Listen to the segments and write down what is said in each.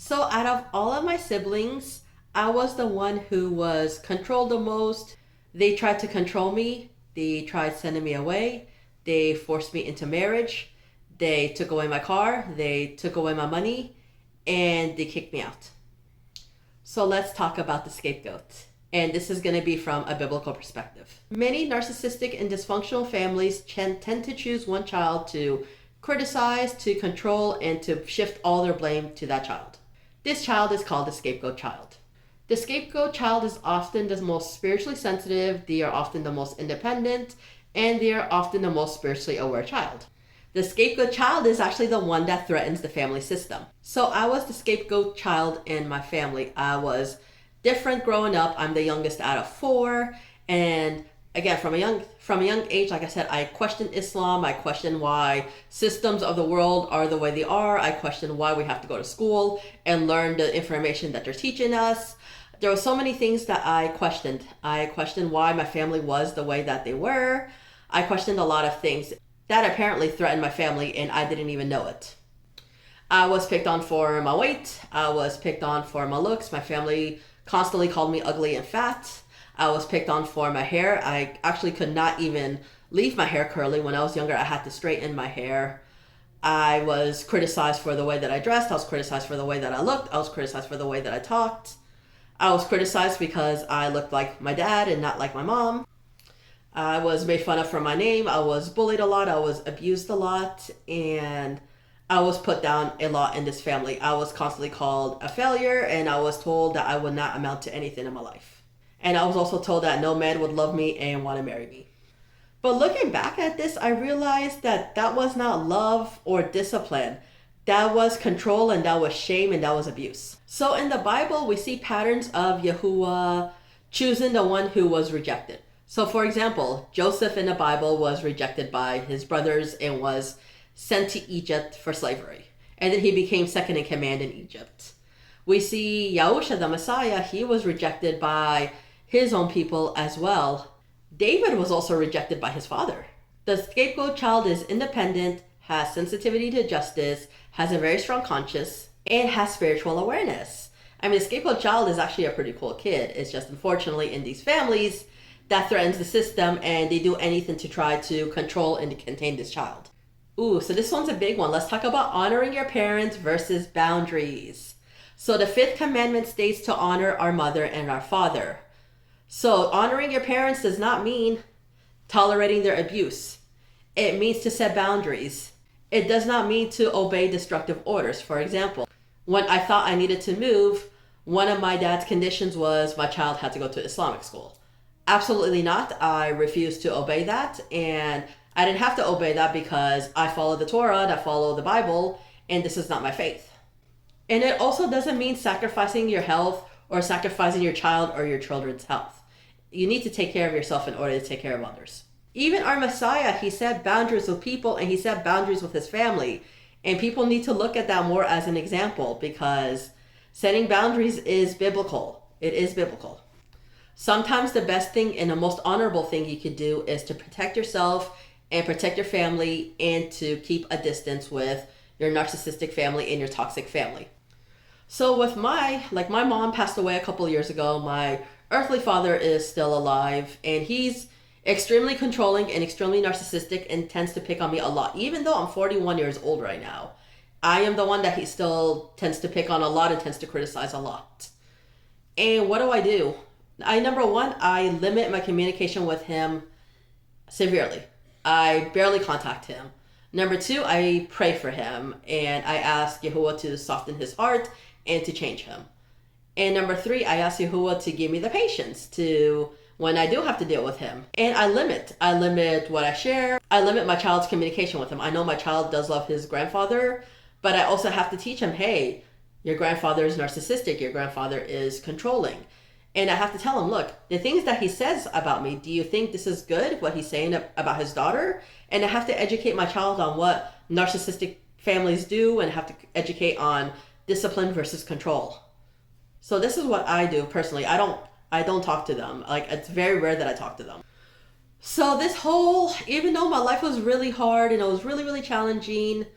So out of all of my siblings, I was the one who was controlled the most. They tried to control me. They tried sending me away. They forced me into marriage. They took away my car. They took away my money. And they kicked me out. So let's talk about the scapegoat. And this is going to be from a biblical perspective. Many narcissistic and dysfunctional families tend to choose one child to criticize, to control, and to shift all their blame to that child. This child is called the scapegoat child. The scapegoat child is often the most spiritually sensitive, they are often the most independent, and they are often the most spiritually aware child. The scapegoat child is actually the one that threatens the family system. So I was the scapegoat child in my family. I was different growing up. I'm the youngest out of four, and again, from a young age, like I said, I questioned Islam. I questioned why systems of the world are the way they are. I questioned why we have to go to school and learn the information that they're teaching us. There were so many things that I questioned. I questioned why my family was the way that they were. I questioned a lot of things that apparently threatened my family, and I didn't even know it. I was picked on for my weight. I was picked on for my looks. My family constantly called me ugly and fat. I was picked on for my hair. I actually could not even leave my hair curly. When I was younger, I had to straighten my hair. I was criticized for the way that I dressed. I was criticized for the way that I looked. I was criticized for the way that I talked. I was criticized because I looked like my dad and not like my mom. I was made fun of for my name. I was bullied a lot. I was abused a lot. And I was put down a lot in this family. I was constantly called a failure, and I was told that I would not amount to anything in my life. And I was also told that no man would love me and want to marry me. But looking back at this, I realized that that was not love or discipline. That was control, and that was shame, and that was abuse. So in the Bible, we see patterns of Yahuwah choosing the one who was rejected. So for example, Joseph in the Bible was rejected by his brothers and was sent to Egypt for slavery. And then he became second in command in Egypt. We see Yahusha, the Messiah, he was rejected by his own people as well. David was also rejected by his father. The scapegoat child is independent, has sensitivity to justice, has a very strong conscience, and has spiritual awareness. I mean, the scapegoat child is actually a pretty cool kid. It's just unfortunately in these families that threatens the system, and they do anything to try to control and to contain this child. Ooh, so this one's a big one. Let's talk about honoring your parents versus boundaries. So the fifth commandment states to honor our mother and our father. So honoring your parents does not mean tolerating their abuse. It means to set boundaries. It does not mean to obey destructive orders. For example, when I thought I needed to move, one of my dad's conditions was my child had to go to Islamic school. Absolutely not. I refused to obey that, and I didn't have to obey that because I follow the Torah, I follow the Bible, and this is not my faith. And it also doesn't mean sacrificing your health or sacrificing your child or your children's health. You need to take care of yourself in order to take care of others. Even our Messiah, he set boundaries with people, and he set boundaries with his family. And people need to look at that more as an example, because setting boundaries is biblical. It is biblical. Sometimes the best thing and the most honorable thing you could do is to protect yourself and protect your family, and to keep a distance with your narcissistic family and your toxic family. So with my mom passed away a couple of years ago. My earthly father is still alive, and he's extremely controlling and extremely narcissistic and tends to pick on me a lot. Even though I'm 41 years old right now, I am the one that he still tends to pick on a lot and tends to criticize a lot. And what do? Number one, I limit my communication with him severely. I barely contact him. Number two, I pray for him, and I ask Yahuwah to soften his heart and to change him. And number three, I ask Yahuwah to give me the patience to when I do have to deal with him. And I limit what I share. I limit my child's communication with him. I know my child does love his grandfather, but I also have to teach him, hey, your grandfather is narcissistic. Your grandfather is controlling. And I have to tell him, look, the things that he says about me, do you think this is good, what he's saying about his daughter? And I have to educate my child on what narcissistic families do, and have to educate on discipline versus control. So this is what I do personally. I don't talk to them. Like, it's very rare that I talk to them. So even though my life was really hard and it was really, really challenging,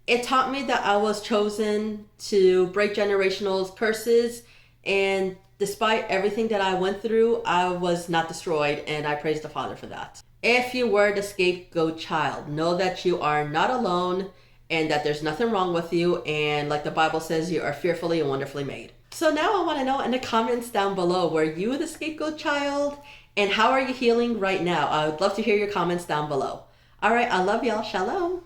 It taught me that I was chosen to break generational curses, and despite everything that I went through, I was not destroyed, and I praise the Father for that. If you were the scapegoat child, know that you are not alone and that there's nothing wrong with you, and like the Bible says, you are fearfully and wonderfully made. So now I want to know in the comments down below, were you the scapegoat child? And how are you healing right now? I would love to hear your comments down below. All right, I love y'all. Shalom.